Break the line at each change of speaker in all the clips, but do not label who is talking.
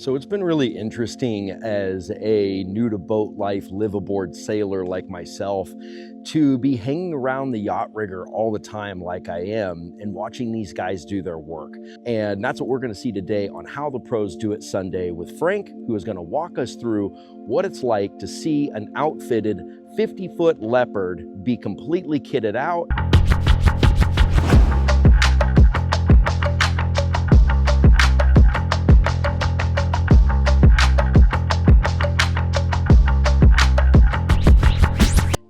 So it's been really interesting as a new to boat life, live aboard sailor like myself to be hanging around the yacht rigger all the time like I am and watching these guys do their work. And that's what we're going to see today on How the Pros Do It Sunday with Frank, who is going to walk us through what it's like to see an outfitted 50-foot Leopard be completely kitted out.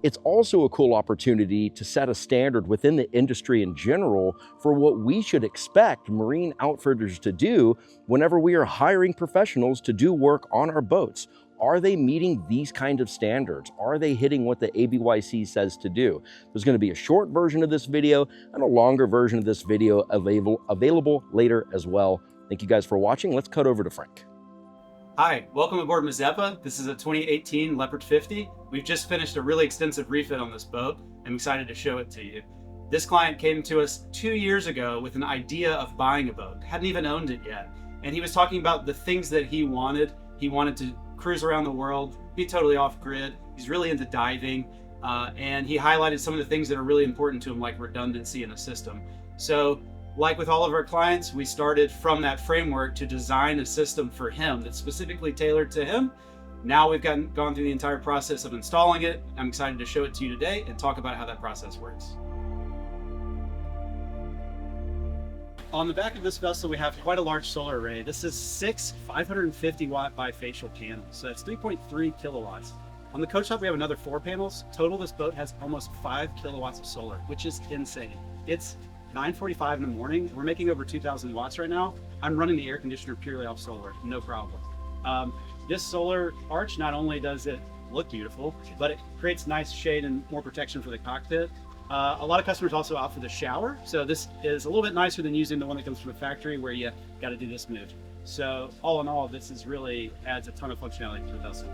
It's also a cool opportunity to set a standard within the industry in general for what we should expect marine outfitters to do whenever we are hiring professionals to do work on our boats. Are they meeting these kinds of standards? Are they hitting what the ABYC says to do? There's going to be a short version of this video and a longer version of this video available later as well. Thank you guys for watching. Let's cut over to Frank.
Hi, welcome aboard Mazeppa. This is a 2018 Leopard 50. We've just finished a really extensive refit on this boat. I'm excited to show it to you. This client came to us 2 years ago with an idea of buying a boat. Hadn't even owned it yet. And he was talking about the things that he wanted. He wanted to cruise around the world, be totally off grid. He's really into diving. And he highlighted some of the things that are really important to him, like redundancy in a system. So, like with all of our clients, we started from that framework to design a system for him that's specifically tailored to him. Now we've gone through the entire process of installing it. I'm excited to show it to you today and talk about how that process works. On the back of this vessel, we have quite a large solar array. This is 6 550 watt bifacial panels, so that's 3.3 kilowatts. On the coach top, we have another 4 panels. Total, this boat has almost 5 kilowatts of solar, which is insane. It's 9:45 in the morning. We're making over 2,000 watts right now. I'm running the air conditioner purely off solar, no problem. This solar arch, not only does it look beautiful, but it creates nice shade and more protection for the cockpit. A lot of customers also opt for the shower. So this is a little bit nicer than using the one that comes from the factory where you got to do this move. So all in all, this is really adds a ton of functionality to the vessel.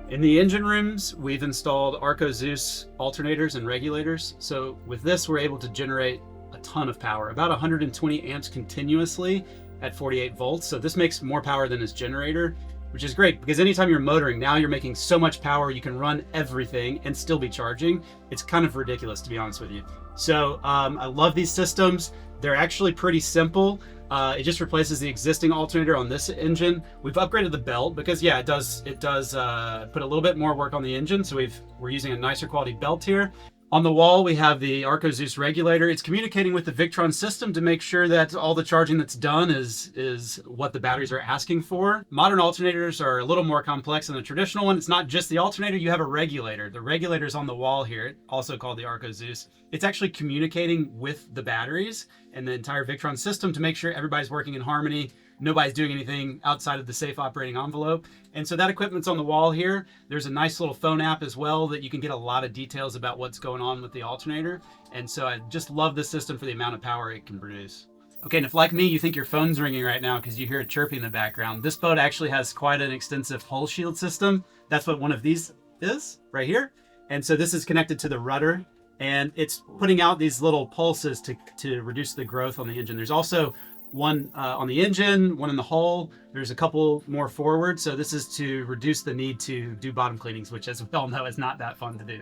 In the engine rooms, we've installed Zeus alternators and regulators. So with this, we're able to generate a ton of power, about 120 amps continuously at 48 volts. So this makes more power than his generator, which is great because anytime you're motoring, now you're making so much power, you can run everything and still be charging. It's kind of ridiculous, to be honest with you. So I love these systems. They're actually pretty simple. It just replaces the existing alternator on this engine. We've upgraded the belt because yeah, it does put a little bit more work on the engine. So we're using a nicer quality belt here. On the wall, we have the Zeus Regulator. It's communicating with the Victron system to make sure that all the charging that's done is what the batteries are asking for. Modern alternators are a little more complex than the traditional one. It's not just the alternator, you have a regulator. The regulator is on the wall here, also called the Zeus. It's actually communicating with the batteries and the entire Victron system to make sure everybody's working in harmony. Nobody's doing anything outside of the safe operating envelope. And so that equipment's on the wall here. There's a nice little phone app as well that you can get a lot of details about what's going on with the alternator. And so I just love this system for the amount of power it can produce. Okay, and if like me, you think your phone's ringing right now because you hear it chirping in the background, this boat actually has quite an extensive hull shield system. That's what one of these is right here. And so this is connected to the rudder and it's putting out these little pulses to reduce the growth on the engine. There's also one on the engine, one in the hull. There's a couple more forward. So this is to reduce the need to do bottom cleanings, which as we all know is not that fun to do.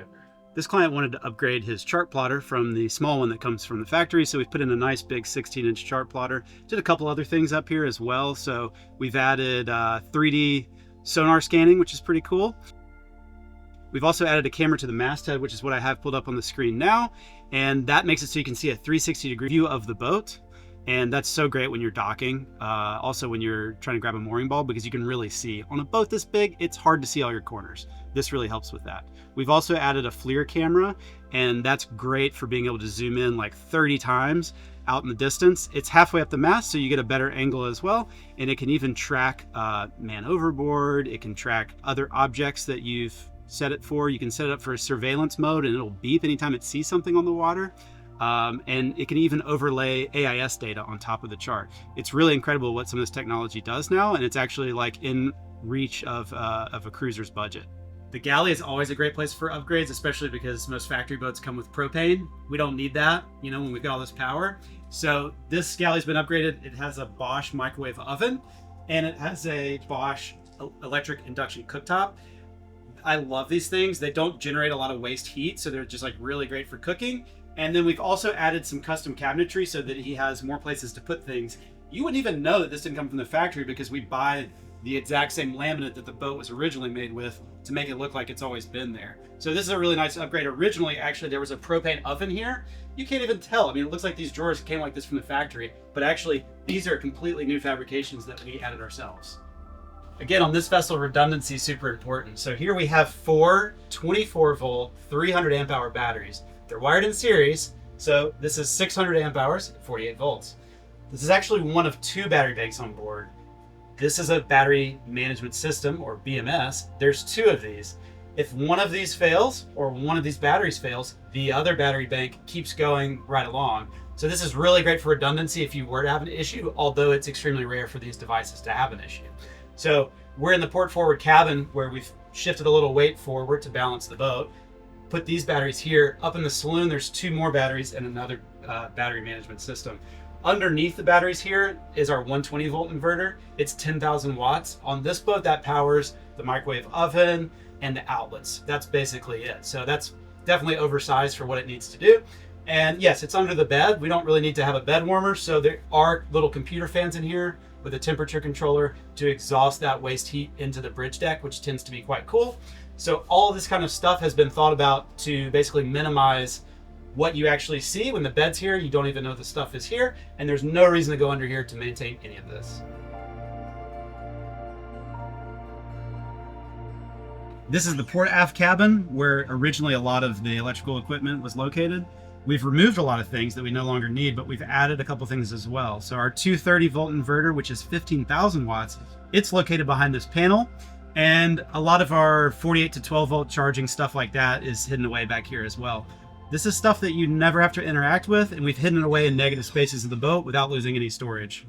This client wanted to upgrade his Chartplotter from the small one that comes from the factory. So we've put in a nice big 16-inch Chartplotter. Did a couple other things up here as well. So we've added 3D sonar scanning, which is pretty cool. We've also added a camera to the masthead, which is what I have pulled up on the screen now. And that makes it so you can see a 360-degree view of the boat. And that's so great when you're docking. Also when you're trying to grab a mooring ball, because you can really see. On a boat this big, it's hard to see all your corners. This really helps with that. We've also added a FLIR camera, and that's great for being able to zoom in like 30 times out in the distance. It's halfway up the mast, so you get a better angle as well. And it can even track man overboard. It can track other objects that you've set it for. You can set it up for a surveillance mode, and it'll beep anytime it sees something on the water. And it can even overlay AIS data on top of the chart. It's really incredible what some of this technology does now, and it's actually like in reach of a cruiser's budget. The Galley is always a great place for upgrades, especially because most factory boats come with propane. We don't need that, you know, when we've got all this power. So this Galley's been upgraded. It has a Bosch microwave oven, and it has a Bosch electric induction cooktop. I love these things. They don't generate a lot of waste heat, so they're just like really great for cooking. And then we've also added some custom cabinetry so that he has more places to put things. You wouldn't even know that this didn't come from the factory because we buy the exact same laminate that the boat was originally made with to make it look like it's always been there. So this is a really nice upgrade. Originally, actually, there was a propane oven here. You can't even tell. I mean, it looks like these drawers came like this from the factory, but actually these are completely new fabrications that we added ourselves. Again, on this vessel, redundancy is super important. So here we have 4 24-volt, 300 amp hour batteries. They're wired in series, so this is 600 amp hours at 48 volts. This is actually one of 2 battery banks on board. This is a battery management system, or BMS. There's 2 of these. If one of these fails, or one of these batteries fails, the other battery bank keeps going right along. So this is really great for redundancy if you were to have an issue, although it's extremely rare for these devices to have an issue. So we're in the port forward cabin where we've shifted a little weight forward to balance the boat. Put these batteries here. Up in the saloon, there's 2 more batteries and another battery management system. Underneath the batteries here is our 120 volt inverter. It's 10,000 watts. On this boat, that powers the microwave oven and the outlets. That's basically it. So that's definitely oversized for what it needs to do. And yes, it's under the bed. We don't really need to have a bed warmer. So there are little computer fans in here with a temperature controller to exhaust that waste heat into the bridge deck, which tends to be quite cool. So all of this kind of stuff has been thought about to basically minimize what you actually see. When the bed's here, you don't even know the stuff is here, and there's no reason to go under here to maintain any of this. This is the port aft cabin where originally a lot of the electrical equipment was located. We've removed a lot of things that we no longer need, but we've added a couple things as well. So our 230 volt inverter, which is 15,000 watts, it's located behind this panel. And a lot of our 48 to 12 volt charging stuff like that is hidden away back here as well. This is stuff that you never have to interact with, and we've hidden it away in negative spaces of the boat without losing any storage.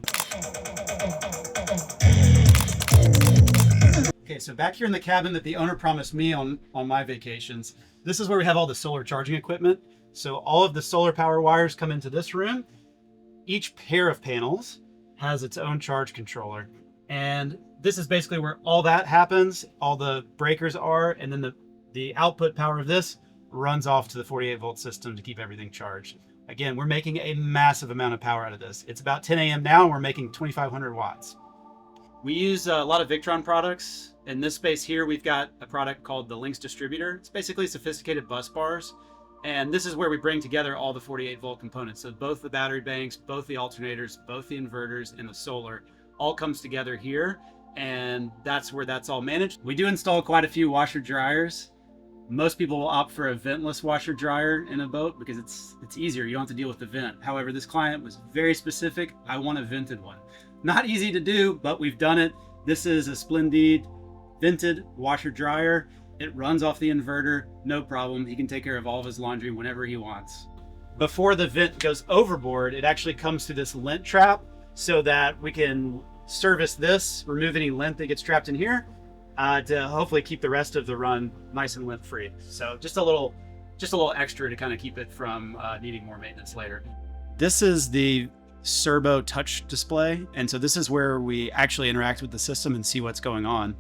Okay, so back here in the cabin that the owner promised me on my vacations, this is where we have all the solar charging equipment. So all of the solar power wires come into this room. Each pair of panels has its own charge controller. And this is basically where all that happens, all the breakers are, and then the output power of this runs off to the 48 volt system to keep everything charged. Again, we're making a massive amount of power out of this. It's about 10 a.m. now, and we're making 2,500 watts. We use a lot of Victron products. In this space here, we've got a product called the Links Distributor. It's basically sophisticated bus bars. And this is where we bring together all the 48 volt components. So both the battery banks, both the alternators, both the inverters, and the solar all comes together here. And that's where that's all managed. We do install quite a few washer dryers. Most people will opt for a ventless washer dryer in a boat because it's easier. You don't have to deal with the vent. However, this client was very specific. I want a vented one. Not easy to do, but we've done it. This is a Splendid vented washer dryer. It runs off the inverter, no problem. He can take care of all of his laundry whenever he wants. Before the vent goes overboard, it actually comes to this lint trap so that we can service this, remove any lint that gets trapped in here, to hopefully keep the rest of the run nice and lint free. So just a little extra to kind of keep it from needing more maintenance later. This is the Servo touch display. And so this is where we actually interact with the system and see what's going on.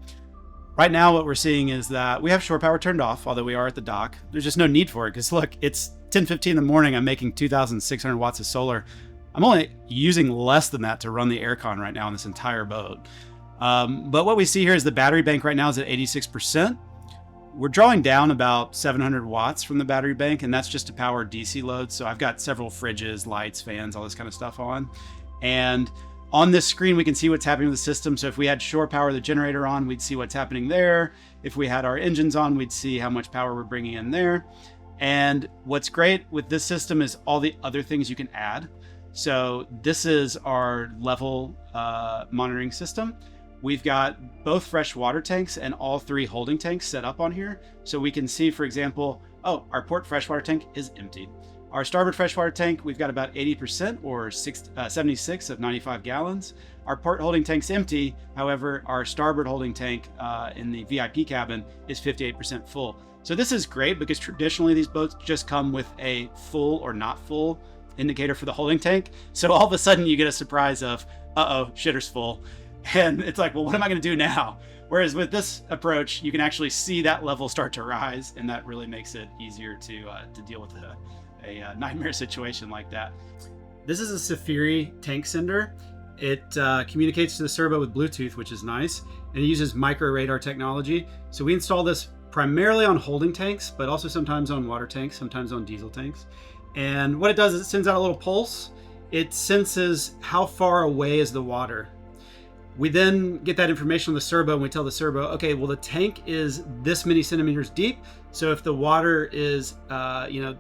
Right now, what we're seeing is that we have shore power turned off, although we are at the dock. There's just no need for it because look, it's 10:15 in the morning. I'm making 2,600 watts of solar. I'm only using less than that to run the aircon right now on this entire boat. But what we see here is the battery bank right now is at 86%. We're drawing down about 700 watts from the battery bank, and that's just to power DC loads. So I've got several fridges, lights, fans, all this kind of stuff on. And on this screen, we can see what's happening with the system. So if we had shore power the generator on, we'd see what's happening there. If we had our engines on, we'd see how much power we're bringing in there. And what's great with this system is all the other things you can add. So this is our level monitoring system. We've got both fresh water tanks and all 3 holding tanks set up on here. So we can see, for example, oh, our port freshwater tank is emptied. Our starboard freshwater tank, we've got about 80% or 76 of 95 gallons. Our port holding tank's empty. However, our starboard holding tank in the VIP cabin is 58% full. So this is great because traditionally these boats just come with a full or not full indicator for the holding tank. So all of a sudden you get a surprise of, uh-oh, shitter's full. And it's like, well, what am I gonna do now? Whereas with this approach, you can actually see that level start to rise, and that really makes it easier to deal with a nightmare situation like that. This is a Safiri tank sender. It communicates to the Servo with Bluetooth, which is nice, and it uses micro radar technology. So we install this primarily on holding tanks, but also sometimes on water tanks, sometimes on diesel tanks. And what it does is it sends out a little pulse. It senses how far away is the water. We then get that information on the Servo, and we tell the Servo, okay, well, the tank is this many centimeters deep. So if the water is,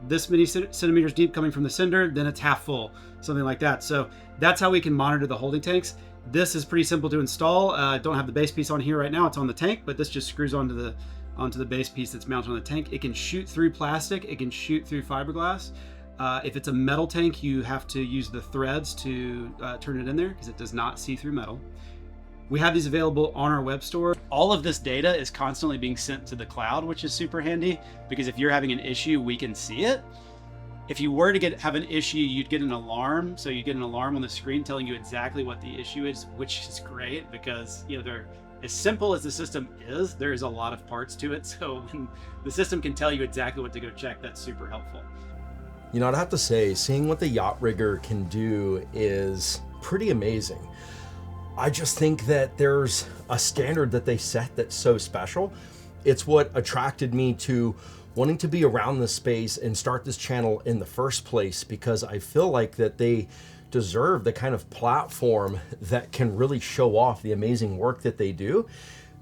this many centimeters deep coming from the sender, then it's half full, something like that. So that's how we can monitor the holding tanks. This is pretty simple to install. I don't have the base piece on here right now. It's on the tank, but this just screws onto the base piece that's mounted on the tank. It can shoot through plastic. It can shoot through fiberglass. If it's a metal tank, you have to use the threads to turn it in there because it does not see through metal. We have these available on our web store. All of this data is constantly being sent to the cloud, which is super handy because if you're having an issue, we can see it. If you were to have an issue, you'd get an alarm. So you get an alarm on the screen telling you exactly what the issue is, which is great because they're as simple as the system is, there's a lot of parts to it. So when the system can tell you exactly what to go check, that's super helpful.
I'd have to say, seeing what the yacht rigger can do is pretty amazing. I just think that there's a standard that they set that's so special. It's what attracted me to wanting to be around this space and start this channel in the first place, because I feel like that they deserve the kind of platform that can really show off the amazing work that they do.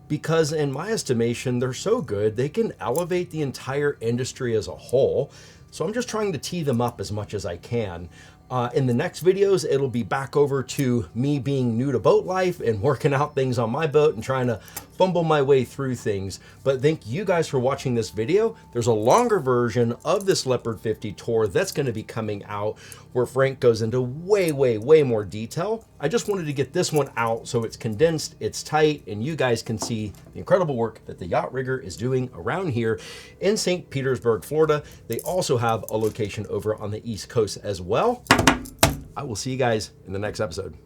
Because in my estimation, they're so good, they can elevate the entire industry as a whole. So I'm just trying to tee them up as much as I can. In the next videos, it'll be back over to me being new to boat life and working out things on my boat and trying to fumble my way through things. But thank you guys for watching this video. There's a longer version of this Leopard 50 tour that's going to be coming out where Frank goes into way more detail. I just wanted to get this one out so it's condensed, it's tight, and you guys can see the incredible work that the yacht rigger is doing around here in St. Petersburg, Florida. They also have a location over on the East Coast as well. I will see you guys in the next episode.